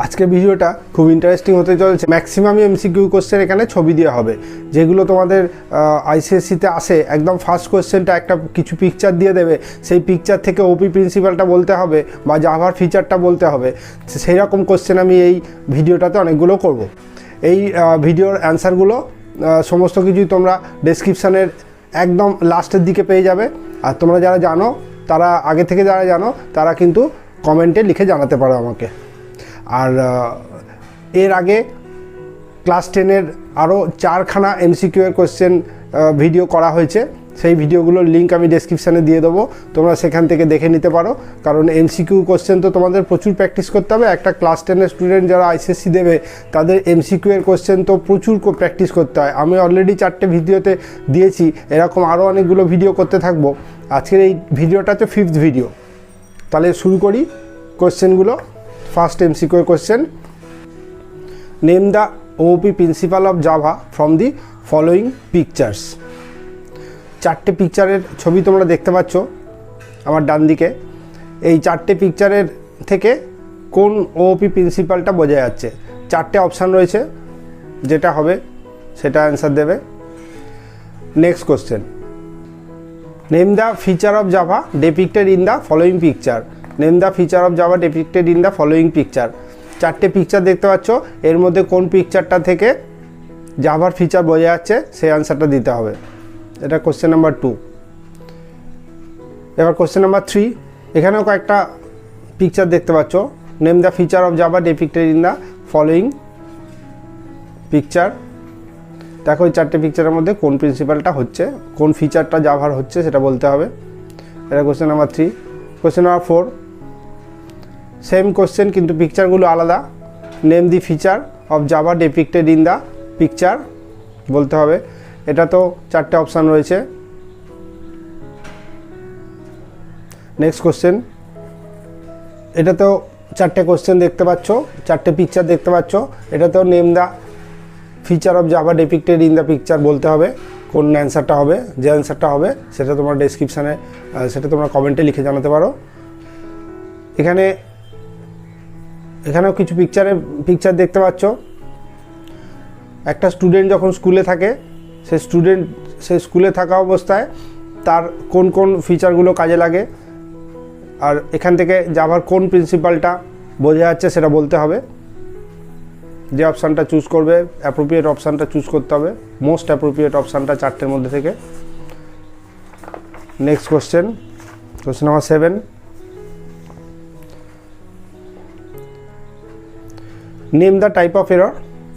আজকের ভিডিওটা খুব ইন্টারেস্টিং হতে চলেছে। ম্যাক্সিমাম এমসিকিউ কোশ্চেন এখানে ছবি দেওয়া হবে, যেগুলো তোমাদের আইসিএসসিতে আসে। একদম ফার্স্ট কোশ্চেনটা একটা কিছু পিকচার দিয়ে দেবে, সেই পিকচার থেকে ওপি প্রিন্সিপালটা বলতে হবে বা জাভার ফিচারটা বলতে হবে। সেই রকম কোশ্চেন আমি এই ভিডিওটাতে অনেকগুলো করব। এই ভিডিওর অ্যান্সারগুলো সমস্ত কিছুই তোমরা ডেসক্রিপশানের একদম লাস্টের দিকে পেয়ে যাবে। আর তোমরা যারা জানো, তারা আগে থেকে যারা জানো, তারা কিন্তু কমেন্টে লিখে জানাতে পারো আমাকে। আর এর আগে ক্লাস 10-এর আরও 4খানা এমসিকিউ এর কোশ্চেন ভিডিও করা হয়েছে। সেই ভিডিওগুলোর লিঙ্ক আমি ডেসক্রিপশানে দিয়ে দেবো, তোমরা সেখান থেকে দেখে নিতে পারো। কারণ এমসিকিউ কোশ্চেন তো তোমাদের প্রচুর প্র্যাকটিস করতে হবে। একটা ক্লাস 10-এর স্টুডেন্ট যারা আইসিএসসি দেবে, তাদের এমসিকিউ এর কোশ্চেন তো প্রচুর প্র্যাকটিস করতে হয়। আমি অলরেডি 4টে ভিডিওতে দিয়েছি, এরকম আরও অনেকগুলো ভিডিও করতে থাকবো। আজকের এই ভিডিওটা হচ্ছে 5th ভিডিও। তাহলে শুরু করি কোশ্চেনগুলো। First MCQ question, name the OOP principle of Java from the following pictures. 4টে পিকচারের ছবি তোমরা দেখতে পাচ্ছ আমার ডান দিকে। এই 4টে পিকচারের থেকে কোন ওপি প্রিন্সিপালটা বোঝা যাচ্ছে? 4টে অপশান রয়েছে, যেটা হবে সেটা অ্যান্সার দেবে। Next question, name the feature of Java depicted in the following picture. Name the feature of Java depicted in the following picture. 4টে পিকচার দেখতে পাচ্ছ, এর মধ্যে কোন পিকচারটা থেকে জাভার ফিচার বোঝা যাচ্ছে সেই অ্যান্সারটা দিতে হবে। এটা কোশ্চেন নাম্বার 2। এবার কোশ্চেন নাম্বার 3, এখানেও কয়েকটা পিকচার দেখতে পাচ্ছ। Name the feature of Java depicted in the following picture. দেখো এই 4টে পিকচারের মধ্যে কোন প্রিন্সিপালটা হচ্ছে, কোন ফিচারটা জাভার হচ্ছে সেটা বলতে হবে। এটা question number 3। Question number 4, same question কিন্তু পিকচারগুলো আলাদা। Name the feature of Java depicted in the picture বলতে হবে। এটা তো 4টে অপশান রয়েছে। নেক্সট কোশ্চেন, এটা তো 4টে কোশ্চেন দেখতে পাচ্ছ, 4টে পিকচার দেখতে পাচ্ছ। এটা তো name the feature of Java depicted in the picture বলতে হবে। কোন অ্যান্সারটা হবে, যে অ্যান্সারটা হবে সেটা তোমার ডেসক্রিপশানে, সেটা তোমরা কমেন্টে লিখে জানাতে পারো। এখানেও কিছু পিকচার দেখতে পাচ্ছ। একটা স্টুডেন্ট যখন স্কুলে থাকে, সে স্কুলে থাকা অবস্থায় তার কোন কোন ফিচারগুলো কাজে লাগে, আর এখান থেকে জাভার কোন প্রিন্সিপালটা বোঝা যাচ্ছে সেটা বলতে হবে। যে অপশানটা চুজ করবে, অ্যাপ্রোপ্রিয়েট অপশানটা চুজ করতে হবে, মোস্ট অ্যাপ্রোপ্রিয়েট অপশানটা 4টের মধ্যে থেকে। Next question number 7, name the type of error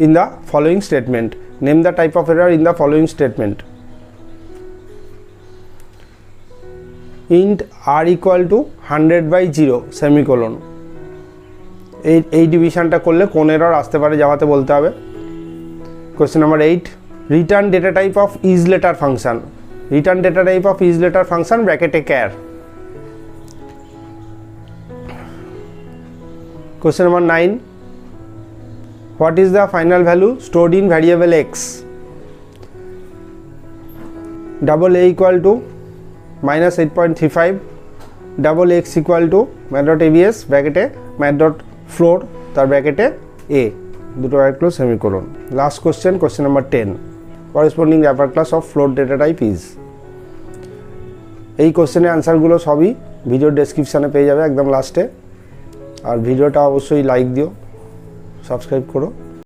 in the following statement. Name the type of error in the following statement. int r equal to 100/0 semicolon. এই ডিভিশনটা করলে কোন এরর আসতে পারে জাভাতে বলতে হবে। Question number 8, return data type of is letter function. Return data type of is letter function ব্র্যাকেটে char. Question number 9, what is the final value stored in variable x? double a equal to -8.35, double x equal to mat.abs ব্র্যাকেটে mat.floor তার ব্র্যাকেটে a, দুটো bracket close semicolon. Last question number 10, corresponding wrapper class of float data type is। এই কোশ্চেনের অ্যান্সারগুলো সবই ভিডিওর ডেসক্রিপশানে পেয়ে যাবে একদম লাস্টে। আর ভিডিওটা অবশ্যই লাইক দিও, সাবস্ক্রাইব করো।